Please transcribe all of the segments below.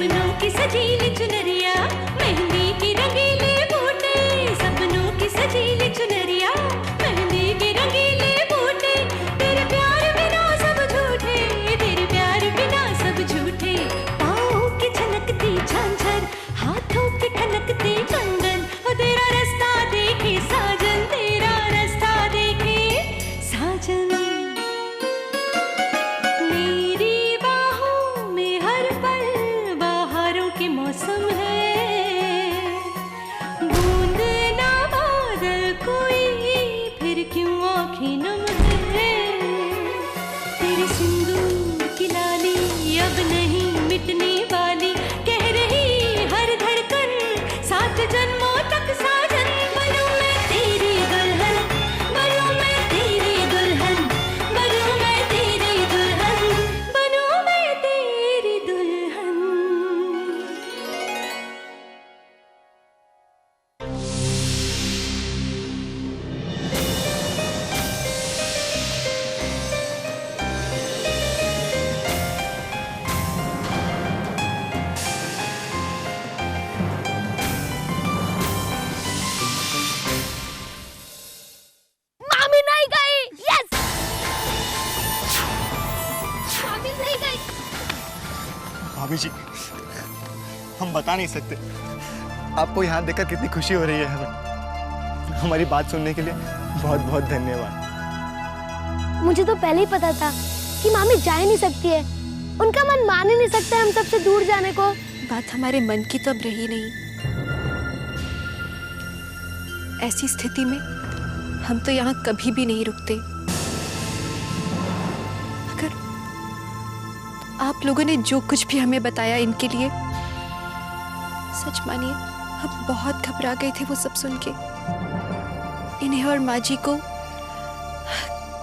सपनों की सजीली चुनरिया, मेहंदी की रंगीले बूटे, सपनों की सजीली चुनरिया, मेहंदी के रंगीले बूटे, तेरे प्यार बिना सब झूठे, तेरे प्यार बिना सब झूठे, पाँव की छलकती झांझर, हाथों की ठनकती कंगन, और तेरा रास्ता देखे साजन, तेरा रास्ता देखे साजन। मेरी बाहों में हर पल बहारों के मौसम है, बूंद ना बादल कोई फिर क्यों आँखें नम है, तेरे सिंदूर की लाली अब नहीं मिटने वाली, कह रही हर धड़कन सात जन्मों तक साजन। बनूं मैं तेरी दुल्हन, बनूं मैं तेरी दुल्हन, बनूं मैं तेरी दुल्हन, बनूं मैं तेरी दुल्हन। मामी नहीं गई। यस, मामी नहीं गई। भाभी जी, हम बता नहीं सकते आपको यहाँ देखकर कितनी खुशी हो रही है हमें। हमारी बात सुनने के लिए बहुत बहुत धन्यवाद। मुझे तो पहले ही पता था कि मामी जा ही नहीं सकती है, उनका मन मान ही नहीं सकता हम सबसे दूर जाने को। बात हमारे मन की तो अब रही नहीं। ऐसी स्थिति में हम तो यहाँ कभी भी नहीं रुकते। अगर आप लोगों ने जो कुछ भी हमें बताया इनके लिए, सच मानिए हम बहुत घबरा गए थे वो सब सुन के। इन्हें और माँ जी को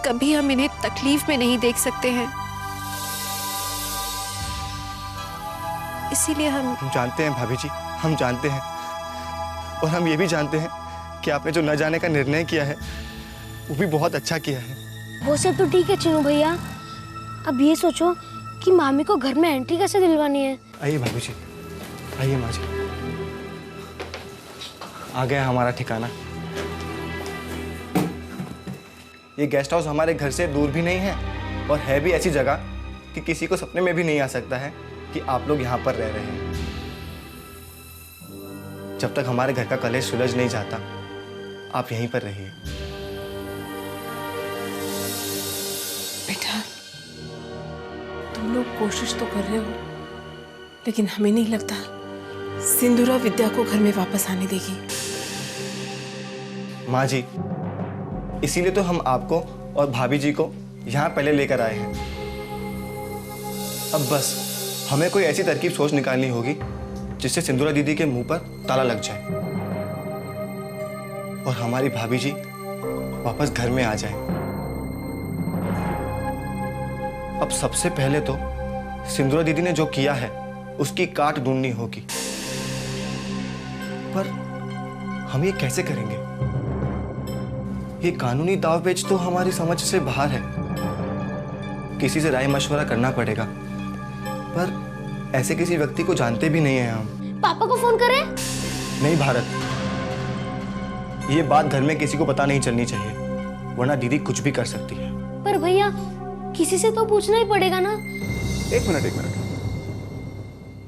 कभी हम इन्हें तकलीफ में नहीं देख सकते हैं, इसीलिए हम जानते हैं भाभी जी, हम जानते हैं, और हम ये भी जानते हैं कि आपने जो न जाने का निर्णय किया है वो भी बहुत अच्छा किया है। वो सब तो ठीक है चिनू भैया, अब ये सोचो कि मामी को घर में एंट्री कैसे दिलवानी है। आइए भाभी जी, आइए माँ जी, आ गया हमारा ठिकाना। ये गेस्ट हाउस हमारे घर से दूर भी नहीं है, और है भी ऐसी जगह कि किसी को सपने में भी नहीं आ सकता है कि आप लोग यहाँ पर रह रहे हैं। जब तक हमारे घर का कलेश सुलझ नहीं जाता, आप यहीं पर रहिए। बेटा, तुम लोग कोशिश तो कर रहे हो, लेकिन हमें नहीं लगता सिंदूरा विद्या को घर में वापस आने देगी। माँ जी, इसीलिए तो हम आपको और भाभी जी को यहाँ पहले लेकर आए हैं। अब बस हमें कोई ऐसी तरकीब सोच निकालनी होगी जिससे सिंदूरा दीदी के मुंह पर ताला लग जाए और हमारी भाभी जी वापस घर में आ जाए। अब सबसे पहले तो सिंदूरा दीदी ने जो किया है उसकी काट ढूंढनी होगी, पर हम ये कैसे करेंगे? ये कानूनी दावपेच तो हमारी समझ से बाहर है। किसी से राय मशवरा करना पड़ेगा, पर ऐसे किसी व्यक्ति को जानते भी नहीं हैं हम। पापा को फोन करें? नहीं भारत, ये बात घर में किसी को पता नहीं चलनी चाहिए, वरना दीदी कुछ भी कर सकती है। पर भैया किसी से तो पूछना ही पड़ेगा ना। एक मिनट,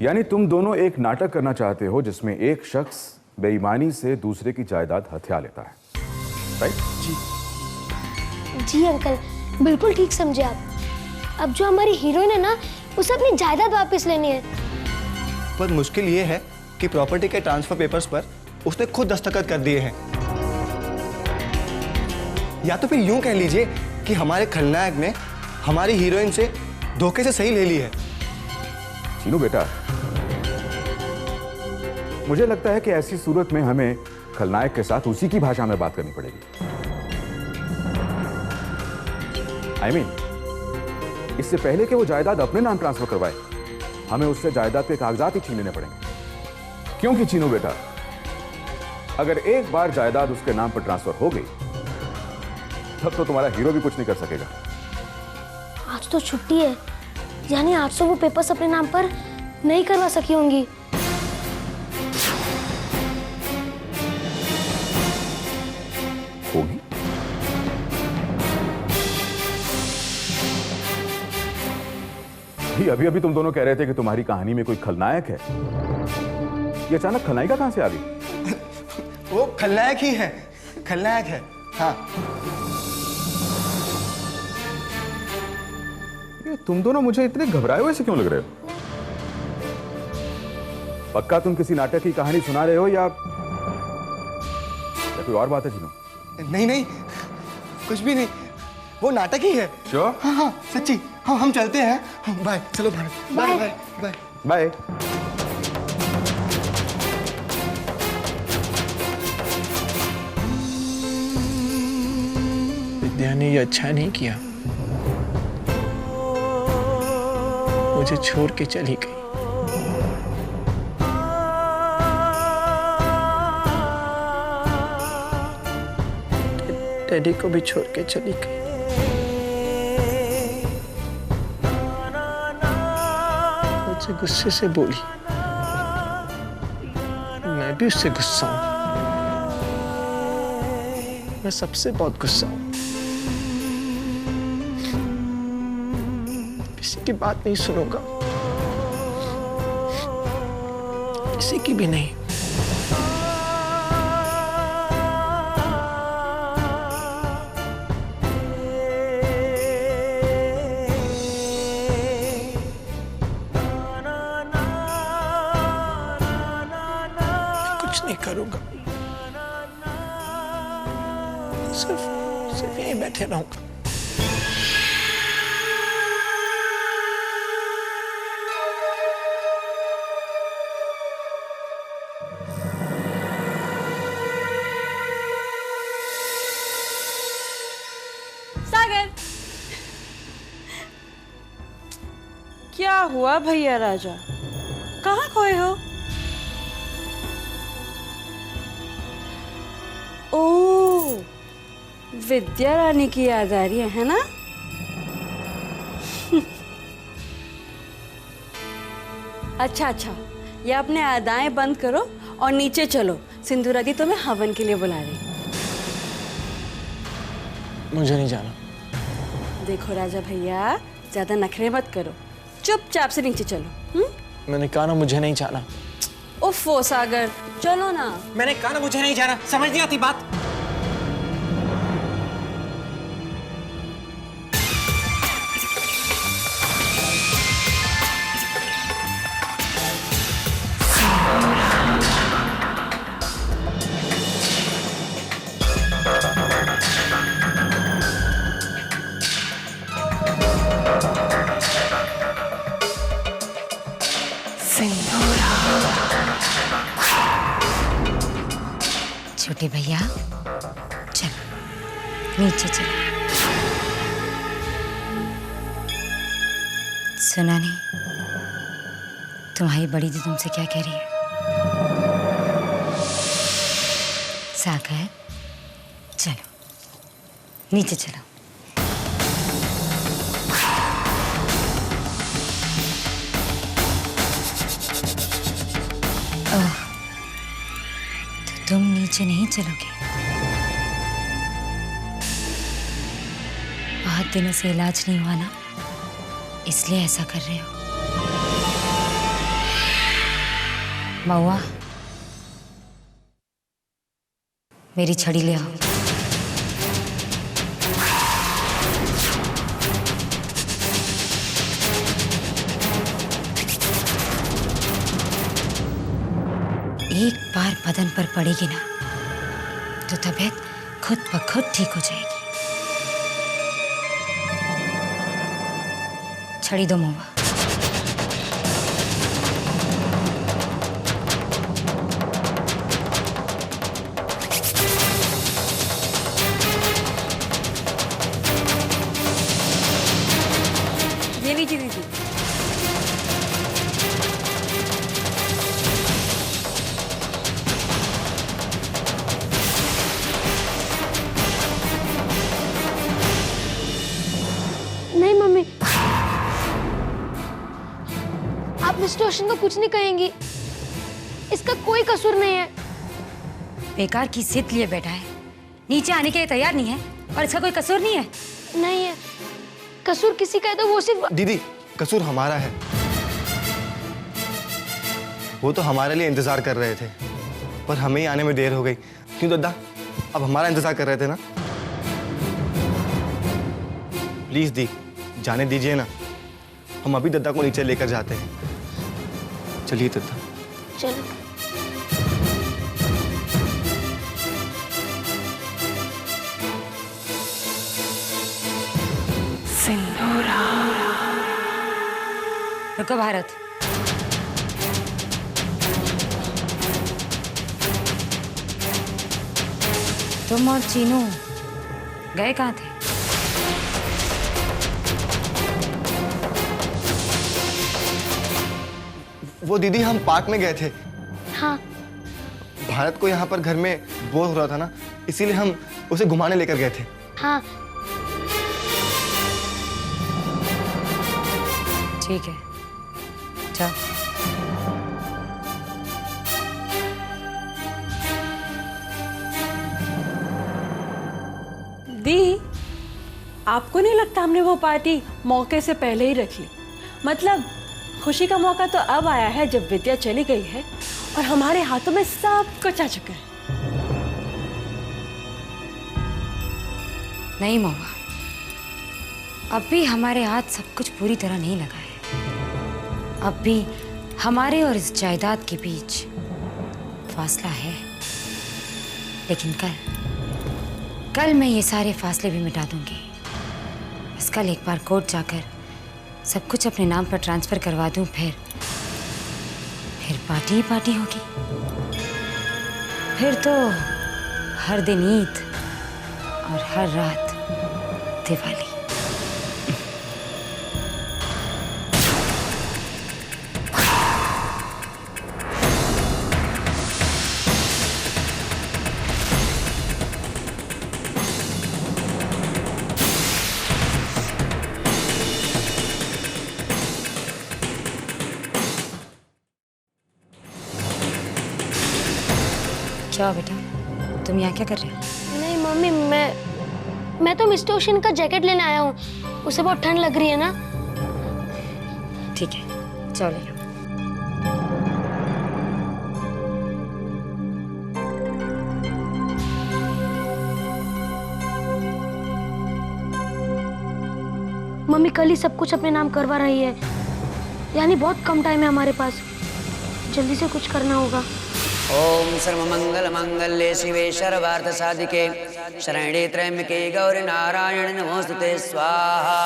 यानी तुम दोनों एक नाटक करना चाहते हो जिसमें एक शख्स बेईमानी से दूसरे की जायदाद हथिया लेता है, राइट? जी अंकल, बिल्कुल ठीक समझे आप। अब जो हमारी हीरोइन है ना, उसे अपनी जायदाद वापस लेनी है। पर मुश्किल ये है कि प्रॉपर्टी के ट्रांसफर पेपर्स पर उसने खुद दस्तखत कर दिए हैं। या तो फिर यूं कह लीजिए कि हमारे खलनायक ने हमारी हीरोइन से धोखे से सही ले ली है। चीनू बेटा, मुझे लगता है कि ऐसी सूरत में हमें खलनायक के साथ उसी की भाषा में बात करनी पड़ेगी। I mean, इससे पहले कि वो जायदाद अपने नाम ट्रांसफर करवाए, हमें उससे जायदाद के कागजात ही छीन लेने पड़ेंगे। क्योंकि चीनू बेटा, अगर एक बार जायदाद उसके नाम पर ट्रांसफर हो गई, तब तो तुम्हारा हीरो भी कुछ नहीं कर सकेगा। आज तो छुट्टी है, यानी आज से वो पेपर्स अपने नाम पर नहीं करवा सकी होंगी। होगी। अभी अभी तुम दोनों कह रहे थे कि तुम्हारी कहानी में कोई खलनायक है। ये अचानक खलनायिका कहां से आ गई? वो खलनायक ही है, खलनायक है। हाँ। ये तुम दोनों मुझे इतने घबराए हुए से क्यों लग रहे हो? पक्का तुम किसी नाटक की कहानी सुना रहे हो या कोई और बात है चीनू? नहीं नहीं, कुछ भी नहीं, वो नाटक ही है। श्योर? हाँ हाँ सच्ची। हाँ हम चलते हैं। बाय। चलो Bharat. Bye bye bye bye. Vidya ने ये अच्छा नहीं किया, मुझे छोड़ के चली गई। डैडी को भी छोड़ के चली गई। मुझे गुस्से से बोली, मैं भी उससे गुस्सा हूं। मैं सबसे बहुत गुस्सा हूं। किसी की बात नहीं सुनूंगा, किसी की भी नहीं। कुछ नहीं करूंगा, सिर्फ यहीं बैठे रहूंगा। सागर, क्या हुआ भैया राजा, कहाँ खोए हो? ओह, विद्या रानी की याद आ रही है ना? अच्छा अच्छा, ये अपने अदाएं बंद करो और नीचे चलो, सिंधुरा दी तुम्हें हवन के लिए बुला रही। मुझे नहीं जाना। देखो राजा भैया, ज्यादा नखरे मत करो, चुपचाप से नीचे चलो। मैंने कहा ना मुझे नहीं जाना। उफ़ो सागर, चलो ना। मैंने कहा ना मुझे नहीं जाना, समझ नहीं आती बात। छोटे भैया चल नीचे चल। सुना नहीं तुम्हारी बड़ी दी तुमसे क्या कह रही है? सागर चलो नीचे चलो। ओह, तो तुम नीचे नहीं चलोगे? बहुत दिनों से इलाज नहीं हुआ ना, इसलिए ऐसा कर रहे हो। महुआ, मेरी छड़ी ले आओ। एक बार बदन पर पड़ेगी ना तो तबीयत खुद ब खुद ठीक हो जाएगी। छड़ी दो महुआ। ये लीजिए दीदी। नहीं मम्मी, मिस्टर ओशन तो कुछ नहीं कहेंगी, इसका कोई कसूर नहीं है। बेकार की जिद लिए बैठा है, नीचे आने के लिए तैयार नहीं है और इसका कोई कसूर नहीं है। नहीं है, कसूर किसी का है तो वो सिर्फ दीदी, कसूर हमारा है। वो तो हमारे लिए इंतजार कर रहे थे, पर हमें ही आने में देर हो गई। क्यों दद्दा, अब हमारा इंतजार कर रहे थे ना। प्लीज दी, जाने दीजिए ना, हम अभी दद्दा को नीचे लेकर जाते हैं। चलिए दद्दा। चलो। रुको भारत, तुम और चीनू गए कहाँ थे? वो दीदी, हम पार्क में गए थे। हाँ, भारत को यहाँ पर घर में बोर हो रहा था ना, इसीलिए हम उसे घुमाने लेकर गए थे। हाँ। ठीक है, जाओ। दी, आपको नहीं लगता हमने वो पार्टी मौके से पहले ही रख ली? मतलब खुशी का मौका तो अब आया है जब विद्या चली गई है और हमारे हाथों में सब कुछ आ चुका है। नहीं महुआ, अब भी हमारे हाथ सब कुछ पूरी तरह नहीं लगा है। अब भी हमारे और इस जायदाद के बीच फासला है, लेकिन कल मैं ये सारे फासले भी मिटा दूंगी। बस कल एक बार कोर्ट जाकर सब कुछ अपने नाम पर ट्रांसफर करवा दूं, फिर पार्टी ही पार्टी होगी। फिर तो हर दिन ईद और हर रात दिवाली। क्या बेटा, तुम यहाँ क्या कर रहे हो? नहीं मम्मी, मैं तो मिस्टर ओशन का जैकेट लेने आया हूँ, उसे बहुत ठंड लग रही है ना। ठीक है, चलो ले लो। मम्मी कल ही सब कुछ अपने नाम करवा रही है, यानी बहुत कम टाइम है हमारे पास, जल्दी से कुछ करना होगा। ओम सर्वमंगल मंगल्ये शिवे सर्वार्थ साधिके शरण्ये त्र्यंबके गौरी नारायण नमोस्तुते स्वाहा।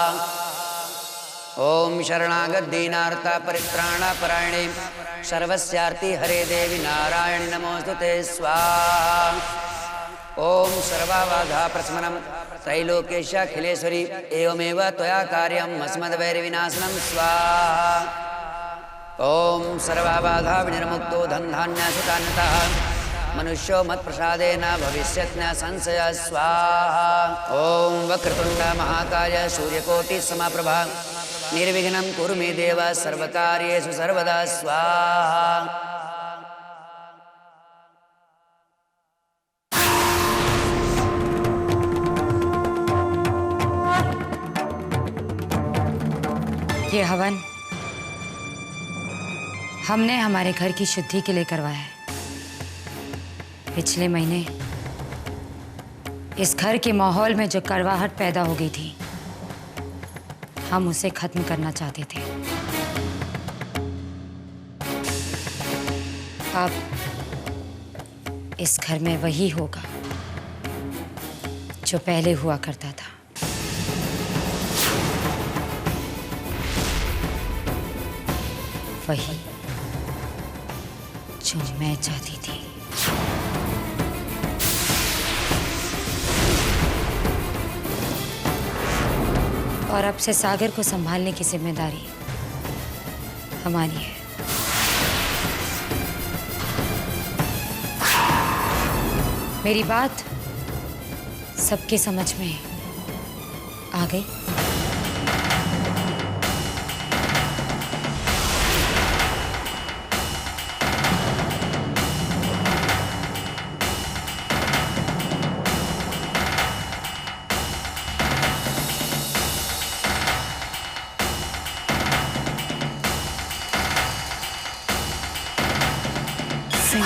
ओम शरणागत दीनार्ता परित्राणा परायणे सर्वस्यार्ति हरे देवी नारायण नमोस्तुते स्वाहा। ओम सर्वबाधा प्रशमनं त्रैलोक्येशाखिलेश्वरी एवमेव त्वया कार्यम् अस्मद्वैरविनाशनं स्वाहा। ओम सर्वबाधा विनिर्मुक्तो धनधान्यसुतान्यतः मनुष्यो मत्प्रसादेन भविष्यत् न संशयः स्वाहा। ओम वक्रतुण्ड महाकाय सूर्यकोटि समप्रभा निर्विघ्नं कुरु मे देव सर्वकार्येषु सर्वदा स्वाहा। ये हवन हमने हमारे घर की शुद्धि के लिए करवाया है। पिछले महीने इस घर के माहौल में जो कड़वाहट पैदा हो गई थी, हम उसे खत्म करना चाहते थे। अब इस घर में वही होगा जो पहले हुआ करता था। वही जो मैं चाहती थी। और अब से सागर को संभालने की जिम्मेदारी हमारी है। मेरी बात सबके समझ में आ गई? दी,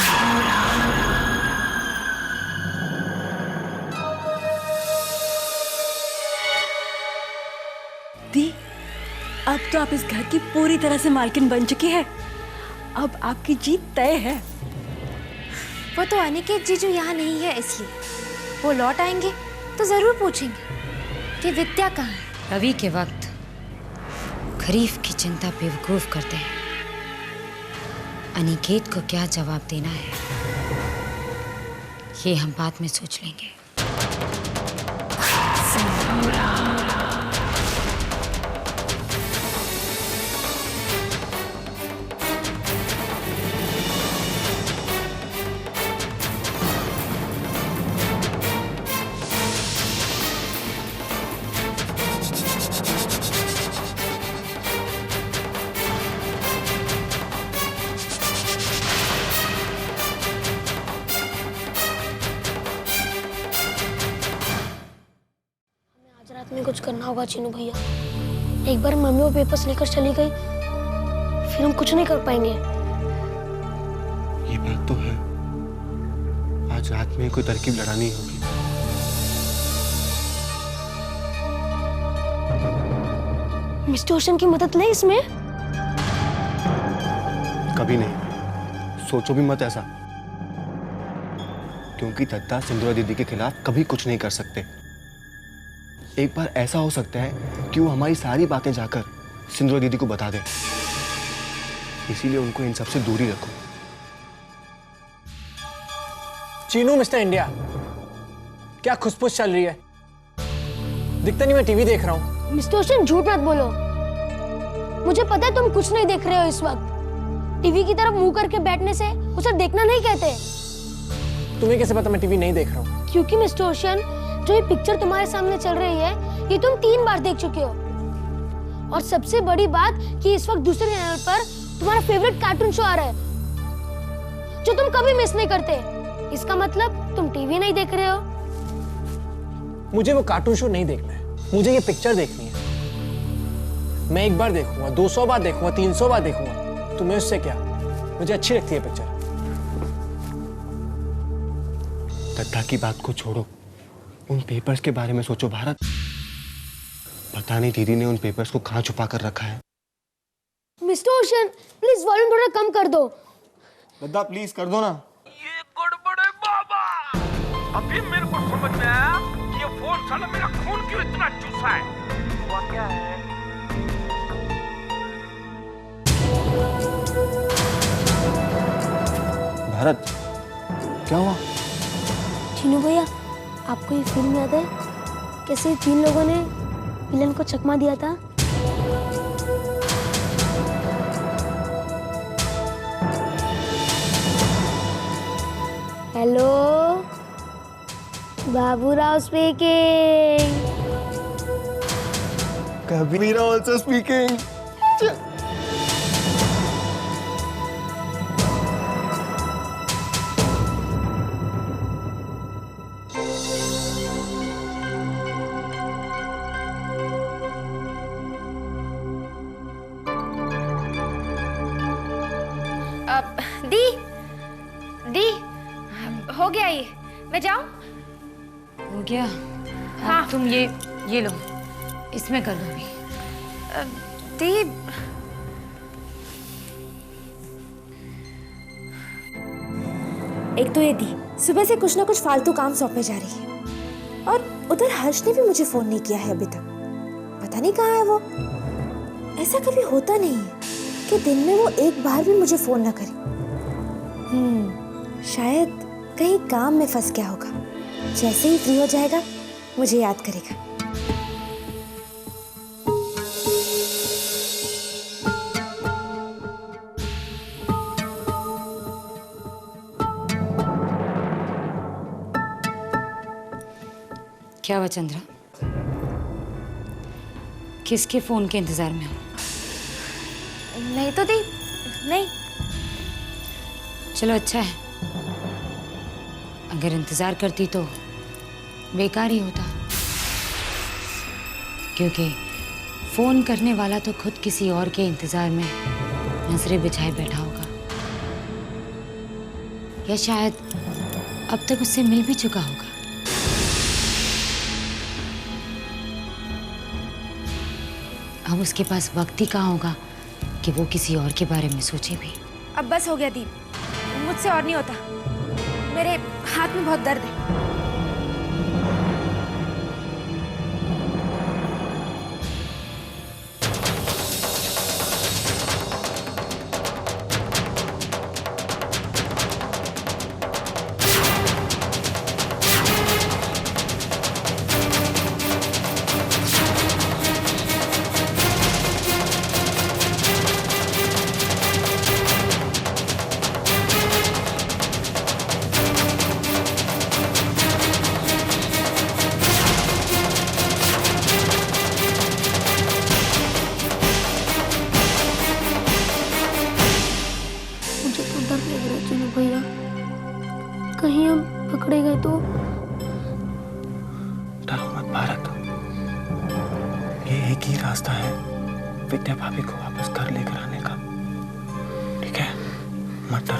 अब तो आप इस घर की पूरी तरह से मालकिन बन चुकी है। अब आपकी जीत तय है। वो तो अनिकेत जीजू यहाँ नहीं है, इसलिए वो लौट आएंगे तो जरूर पूछेंगे कि विद्या कहाँ है। रवि के वक्त खरीफ की चिंता बेवकूफ करते हैं। अनिकेत को क्या जवाब देना है ये हम बाद में सोच लेंगे। रात में कुछ करना होगा चीनू भैया। एक बार मम्मी वो पेपर्स लेकर चली गई, फिर हम कुछ नहीं कर पाएंगे। ये बात तो है, आज रात में कोई तरकीब लड़ानी होगी। मिस्टर ओशन की मदद ले इसमें। कभी नहीं, सोचो भी मत ऐसा, क्योंकि दत्ता सिंधुरा दीदी के खिलाफ कभी कुछ नहीं कर सकते। एक बार ऐसा हो सकता है कि वो हमारी सारी बातें जाकर सिंधुरा दीदी को बता दे, इसीलिए उनको इन सबसे दूरी रखो। चीनू मिस्टर इंडिया, क्या खुसपुस चल रही है? दिखता नहीं, मैं टीवी देख रहा हूँ। मिस्टर ओशन झूठ मत बोलो, मुझे पता है तुम कुछ नहीं देख रहे हो इस वक्त। टीवी की तरफ मुंह करके बैठने से उसे देखना नहीं कहते। तुम्हें कैसे पता मैं टीवी नहीं देख रहा हूँ? क्योंकि मिस्टर ओशन, जो ये पिक्चर तुम्हारे सामने चल रही है ये तुम 3 बार देख चुके हो, और सबसे बड़ी बात कि इस वक्त दूसरे चैनल पर तुम्हारा फेवरेट कार्टून शो आ रहा है जो तुम कभी मिस नहीं करते। इसका मतलब तुम टीवी नहीं देख रहे हो। मुझे वो कार्टून शो नहीं देखना है, मुझे ये पिक्चर देखनी है। मैं एक बार देखूंगा, 200 बार देखूंगा, 300 बार देखूंगा, तुम्हें उससे क्या? मुझे अच्छी लगती है पिक्चर। दत्ता की बात को छोड़ो, उन पेपर्स के बारे में सोचो भारत। पता नहीं दीदी ने उन पेपर्स को कहाँ छुपा कर रखा है। मिस्टर ओशन, प्लीज वॉल्यूम थोड़ा कम कर दो। दत्ता प्लीज कर दो ना। ये गड़बड़ है बाबा। अभी मेरे को समझ में आया कि ये फोन साला मेरा खून क्यों इतना चूसा है। हुआ क्या है? भारत, क्या हुआ? चीनू भैया, आपको ये फिल्म याद है कैसे 3 लोगों ने विलन को चकमा दिया था? Hello, Baburao speaking. Kabir also speaking. दी हो गया, ये मैं जाऊं? हो गया। हाँ, तुम ये लो, इसमें कर दो अभी। दी, एक तो ये दी सुबह से कुछ ना कुछ फालतू काम सौंपे जा रही है, और उधर हर्ष ने भी मुझे फोन नहीं किया है अभी तक। पता नहीं कहाँ है वो। ऐसा कभी होता नहीं है कि दिन में वो एक बार भी मुझे फोन ना करे। शायद कहीं काम में फंस गया होगा। जैसे ही फ्री हो जाएगा मुझे याद करेगा। क्या हुआ चंद्रा? किसके फोन के इंतजार में हो? नहीं तो दी, नहीं। चलो अच्छा है, अगर इंतजार करती तो बेकार ही होता, क्योंकि फोन करने वाला तो खुद किसी और के इंतजार में नजरें बिछाए बैठा होगा। या शायद अब तक उससे मिल भी चुका होगा। अब उसके पास वक्त ही कहाँ होगा कि वो किसी और के बारे में सोचे भी। अब बस हो गया दीप, मुझसे और नहीं होता। मेरे हाथ में बहुत दर्द है। भैया कहीं हम पकड़े गए तो? डरो मत भारत, ये एक ही रास्ता है विद्या भाभी को वापस घर लेकर आने का। ठीक है, मत डरो।